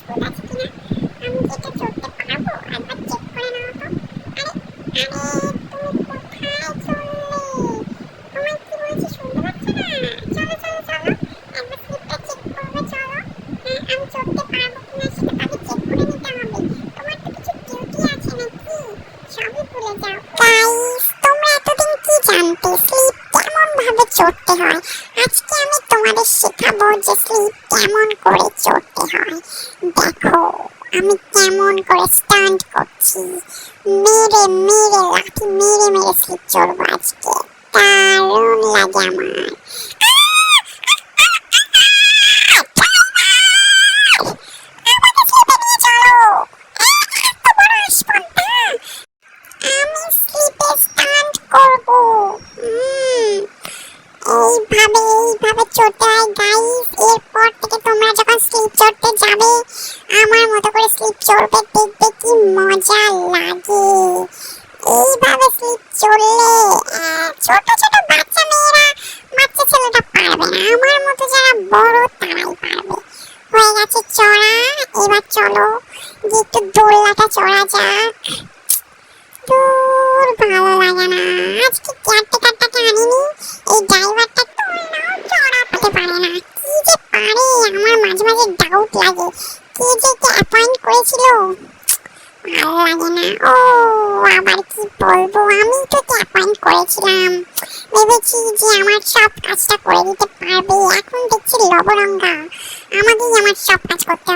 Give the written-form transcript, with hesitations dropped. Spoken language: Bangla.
ভূত আছে কিনা, আমি কি এটা চড়তে পারবো? একবার চেক করে নাও তো। তুমি কোথায় চললে? তোমায় কি বলছি শুনতে পাচ্ছ না? চলো চলো চলো, একবার স্লিপটা চেক করবে, চলো। আমি চড়তে পারবো কিনা সেটা আগে চেক করে নিতে হবে। তোমার তো কিছু ডিউটি আছে নাকি? সবই ভুলে যাও। গাইস, তোমরা এতদিন কি জানতে স্লিপ কেমন ভাবে চড়তে হয়? আজকে আমি তোমাদের শেখাবো যে স্লিপ কেমন করে চড়তে হয়। দেখো আমি কেমন করে স্টান্ট করছি, মেরে মেরে লাঠি মেরে মেরে স্লিপ চড়বো আজকে। দারুণ লাগে আমার। আমাকে স্লিপে নিয়ে চলো। এত বড় আসপর্দা, আমি স্লিপে স্টান্ট করবো। এইভাবে চড়তে হয় গাইস। এরপর থেকে তোমরা যখন স্লিপ চড়তে যাবে আমার মতো করে স্লিপ চড়বে, দেখবে কি মজা লাগে। এইভাবে স্লিপ চড়লে ছোট ছোট বাচ্চা মেয়েরা, বাচ্চা ছেলেটা পারবে না, আমার মতো যারা বড় তারাই পারবে। হয়ে গেছে চড়া, এবার চলো যে একটু দোলনাটা চড়া যাক। দূর ভালো লাগে না, আজকে কেয়ারটেকারটাকে আনিনি, এই ড্রাইভারটা দোলনাও চড়াতে পারে না। কি যে পারে আমার মাঝে মাঝে ডাউট লাগে, কে যে অ্যাপয়েন্ট করেছিল। ভালো লাগে না। ও আবার কি বলবো, আমি তো অ্যাপয়েন্ট করেছিলাম, ভেবেছি যে আমার সব কাজটা করে দিতে পারবে। এখন দেখছি লবরঙ্গা, আমাকেই আমার সব কাজ করতে হবে।